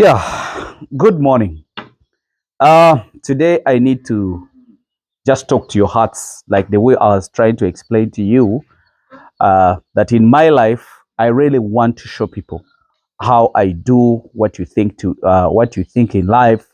Yeah, good morning. Today I need to just talk to your hearts, like the way I was trying to explain to you that in my life I really want to show people how I do what you think in life,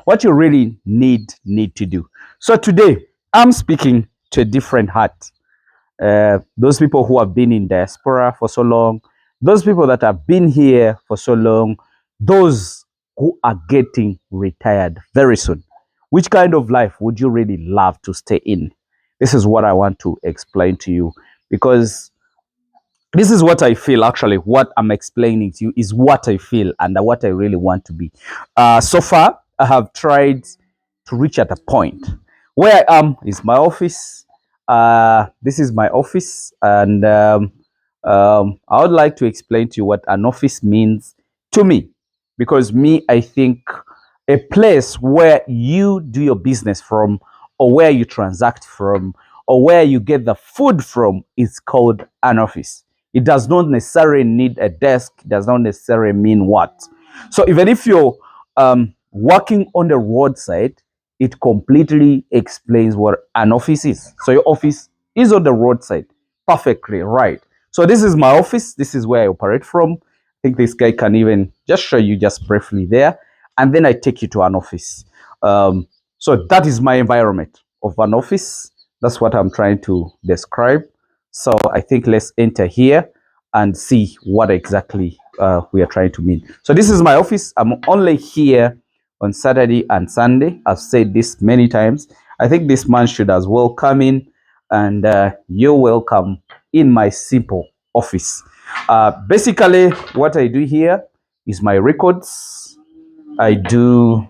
what you really need to do. So today I'm speaking to a different heart. Those people who have been in diaspora for so long, those people that have been here for so long, those who are getting retired very soon. Which kind of life would you really love to stay in? This is what I want to explain to you because this is what I feel. Actually, what I'm explaining to you is what I feel and what I really want to be. So far, I have tried to reach at a point where I am is my office. This is my office, and I would like to explain to you what an office means to me, because me, I think a place where you do your business from, or where you transact from, or where you get the food from is called an office. It does not necessarily need a desk. It does not necessarily mean what. So even if you're working on the roadside, it completely explains what an office is. So your office is on the roadside. Perfectly right. So this is my office. This is where I operate from. I think this guy can even just show you just briefly there. And then I take you to an office. So that is my environment of an office. That's what I'm trying to describe. So I think let's enter here and see what exactly we are trying to mean. So this is my office. I'm only here on Saturday and Sunday. I've said this many times. I think this man should as well come in, and you're welcome in my simple office. Basically, what I do here is my records. I do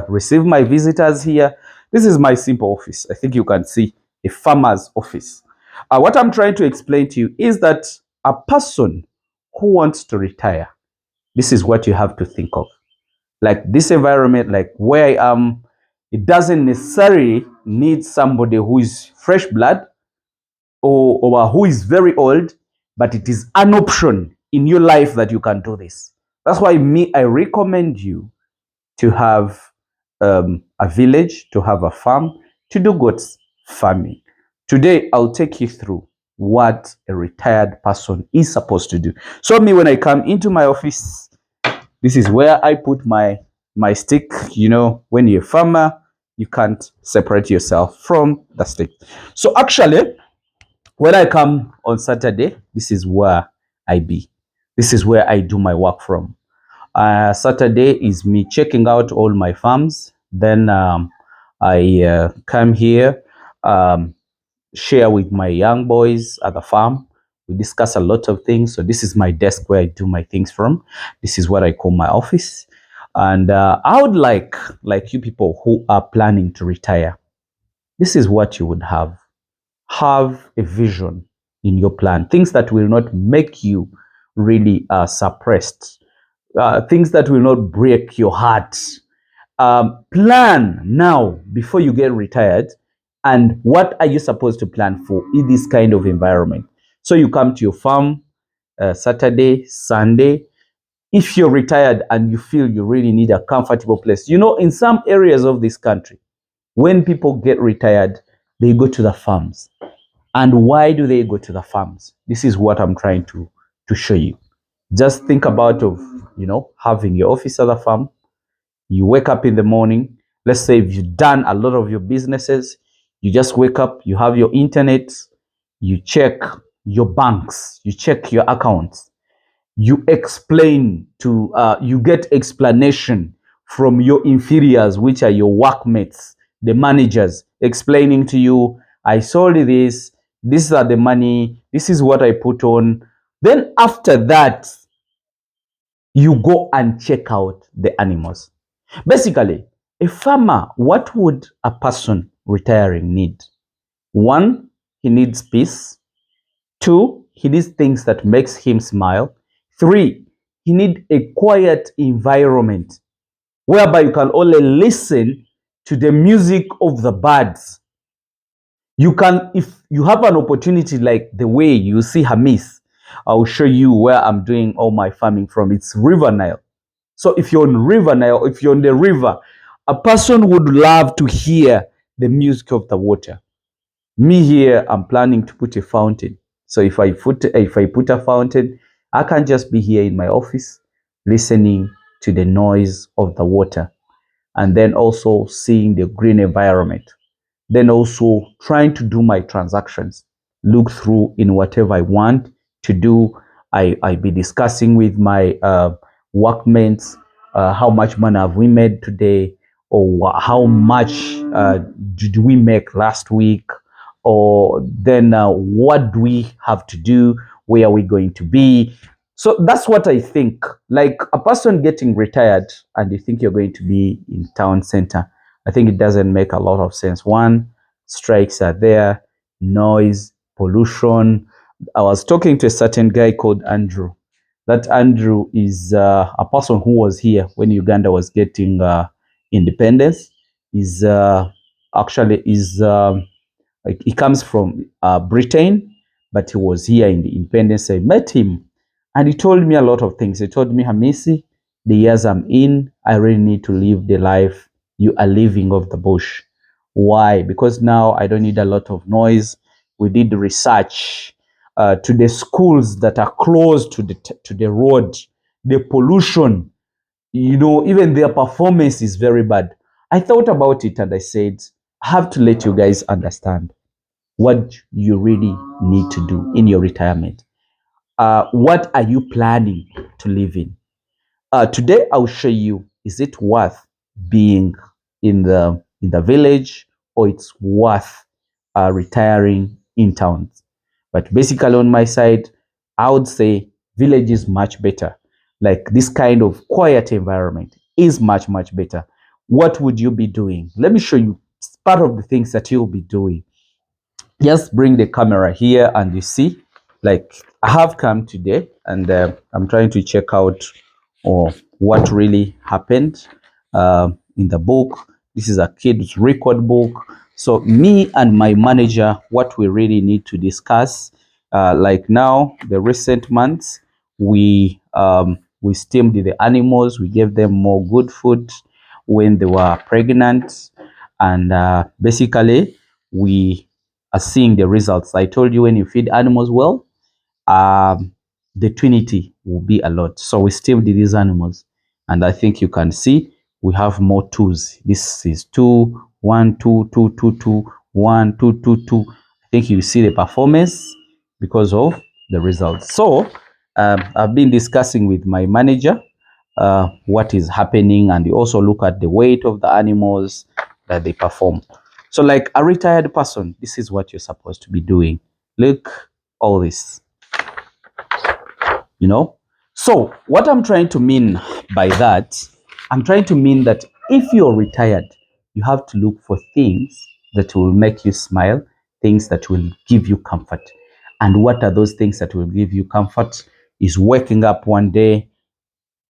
receive my visitors here. This is my simple office. I think you can see a farmer's office. What I'm trying to explain to you is that a person who wants to retire, this is what you have to think of. Like this environment, like where I am, it doesn't necessarily need somebody who is fresh blood, or who is very old, but it is an option in your life that you can do this. That's why me, I recommend you to have a village, to have a farm, to do goats farming. Today, I'll take you through what a retired person is supposed to do. So me, when I come into my office, this is where I put my stick. You know, when you're a farmer, you can't separate yourself from the stick. So actually, when I come on Saturday, this is where I be. This is where I do my work from. Saturday is me checking out all my farms. Then I come here, um, share with my young boys at the farm. We discuss a lot of things. So this is my desk where I do my things from. This is what I call my office. And I would like you people who are planning to retire, this is what you would have. Have a vision in your plan. Things that will not make you really suppressed, things that will not break your heart. Plan now before you get retired. And what are you supposed to plan for in this kind of environment? So you come to your farm Saturday, Sunday. If you're retired and you feel you really need a comfortable place, you know, in some areas of this country, when people get retired, they go to the farms. And why do they go to the farms? This is what I'm trying to show you. Just think about of, having your office at the farm. You wake up in the morning. Let's say if you've done a lot of your businesses, you just wake up, you have your internet, you check your banks, you check your accounts, you explain to, you get explanation from your inferiors, which are your workmates, the managers, explaining to you, I sold this, these are the money, this is what I put on. Then after that, you go and check out the animals. Basically, a farmer, what would a person retiring need? One, he needs peace. Two, he needs things that makes him smile. Three, he needs a quiet environment whereby you can only listen to the music of the birds. You can, if you have an opportunity like the way you see Hamis, I'll show you where I'm doing all my farming from. It's River Nile. So if you're on River Nile, if you're on the river, a person would love to hear the music of the water. Me here, I'm planning to put a fountain. So if I put a fountain, I can just be here in my office listening to the noise of the water, and then also seeing the green environment. Then also trying to do my transactions, look through in whatever I want to do. I be discussing with my workmates, how much money have we made today, or how much did we make last week, or then what do we have to do, where are we going to be. So that's what I think. Like a person getting retired and you think you're going to be in town center, I think it doesn't make a lot of sense. One, strikes are there, noise, pollution. I was talking to a certain guy called Andrew. That Andrew is a person who was here when Uganda was getting independence. Is actually is like he comes from Britain, but he was here in the independence. I met him, and he told me a lot of things. He told me, Hamisi, the years I'm in, I really need to live the life you are living of the bush. Why? Because now I don't need a lot of noise. We did research to the schools that are close to the road, the pollution, even their performance is very bad. I thought about it and I said, I have to let you guys understand what you really need to do in your retirement. What are you planning to live in? Today, I'll show you, is it worth being in the village, or it's worth retiring in towns? But basically, on my side, I would say village is much better. Like this kind of quiet environment is much, much better. What would you be doing? Let me show you part of the things that you'll be doing. Just bring the camera here and you see, like I have come today and I'm trying to check out what really happened in the book. This is a kid's record book. So me and my manager, what we really need to discuss, like now, the recent months, we steamed the animals, we gave them more good food when they were pregnant, and basically we are seeing the results. I told you, when you feed animals well, the twinity will be a lot. So we still did these animals, and I think you can see we have more twos. This is 2, 1, 2, 2, 2, 2, 1, 2, 2, 2. I think you see the performance because of the results. So I've been discussing with my manager what is happening, and you also look at the weight of the animals that they perform. So like a retired person, this is what you're supposed to be doing. Look, all this, So what I'm trying to mean by that, I'm trying to mean that if you're retired, you have to look for things that will make you smile, things that will give you comfort. And what are those things that will give you comfort? Is waking up one day,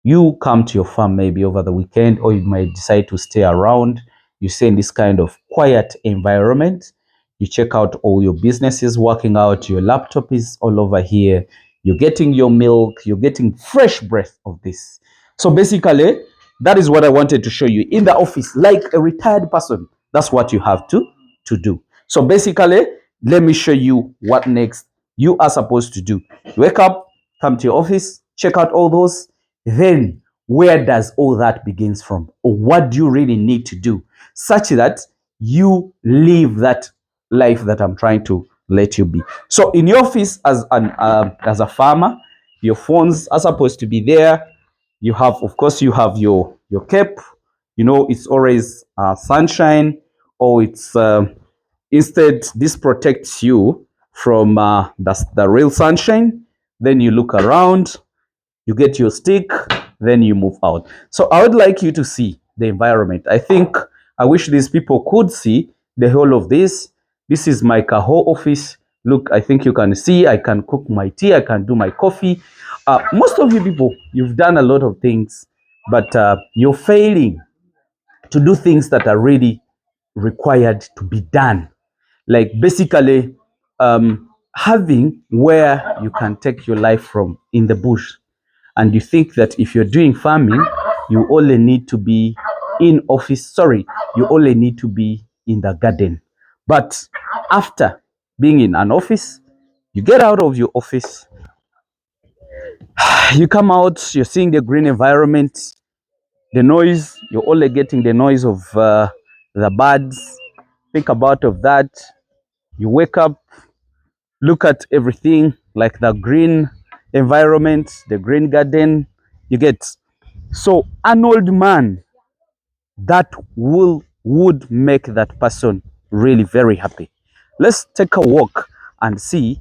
you come to your farm maybe over the weekend, or you might decide to stay around. You stay in this kind of quiet environment. You check out all your businesses working out. Your laptop is all over here. You're getting your milk. You're getting fresh breath of this. So basically, that is what I wanted to show you in the office, like a retired person. That's what you have to do. So basically, let me show you what next you are supposed to do. Wake up, come to your office, check out all those. Then where does all that begins from? Or what do you really need to do such that you live that life that I'm trying to let you be? So in your office, as a farmer, your phones are supposed to be there. You have, of course, you have your cape. It's always sunshine, or it's instead, this protects you from the real sunshine. Then you look around, you get your stick, then you move out. So I would like you to see the environment. I wish these people could see the whole of this. This is my Kaho office. Look, I think you can see I can cook my tea, I can do my coffee. Most of you people, you've done a lot of things, but you're failing to do things that are really required to be done. Like basically having where you can take your life from in the bush. And you think that if you're doing farming, you only need to be in office. Sorry, you only need to be in the garden. But after being in an office, you get out of your office, you come out, you're seeing the green environment, the noise, you're only getting the noise of the birds. Think about of that. You wake up, look at everything like the green environment, the green garden. You get, so an old man that would make that person really very happy. Let's take a walk and see.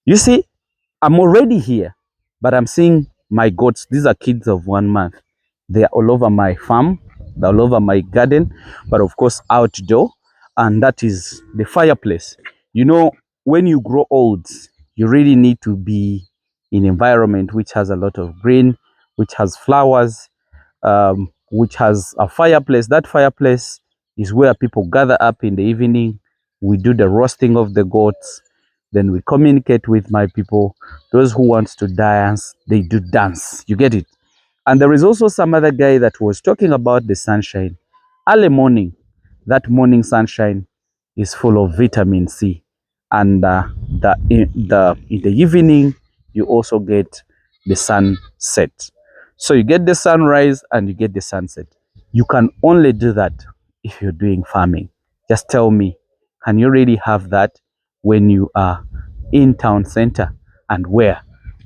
You see, I'm already here, but I'm seeing my goats. These are kids of 1 month. They are all over my farm, they're all over my garden, but of course outdoor. And that is the fireplace. You know, when you grow old, you really need to be in environment which has a lot of green, which has flowers, which has a fireplace. That fireplace is where people gather up in the evening. We do the roasting of the goats. Then we communicate with my people. Those who want to dance, they do dance. You get it? And there is also some other guy that was talking about the sunshine. Early morning, that morning sunshine is full of vitamin C. And in the evening, you also get the sunset. So you get the sunrise and you get the sunset. You can only do that if you're doing farming. Just tell me, can you really have that when you are in town center and where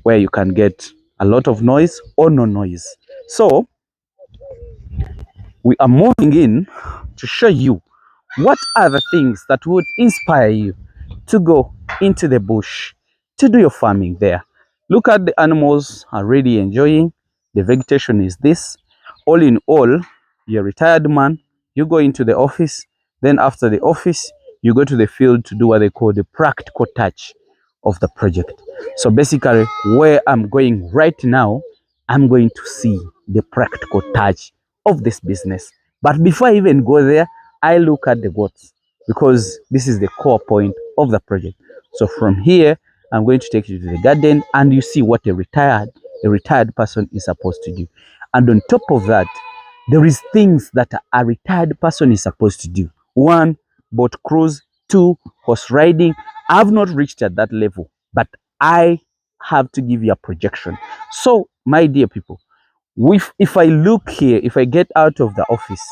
you can get a lot of noise or no noise? So we are moving in to show you what are the things that would inspire you to go into the bush to do your farming there. Look at the animals are really enjoying. The vegetation is this. All in all, you're a retired man, you go into the office, then after the office, you go to the field to do what they call the practical touch of the project. So basically, where I'm going right now, I'm going to see the practical touch of this business. But before I even go there, I look at the goats because this is the core point of the project. So from here, I'm going to take you to the garden and you see what a retired person is supposed to do. And on top of that, there is things that a retired person is supposed to do. One, boat cruise. Two, horse riding. I've not reached at that level, but I have to give you a projection. So, my dear people, if I look here, if I get out of the office,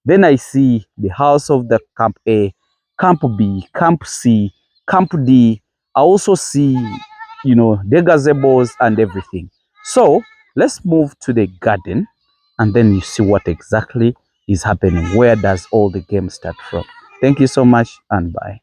then I see the house of the Camp A, Camp B, Camp C, Camp D. I also see, the gazebos and everything. So let's move to the garden and then you see what exactly is happening. Where does all the game start from? Thank you so much and bye.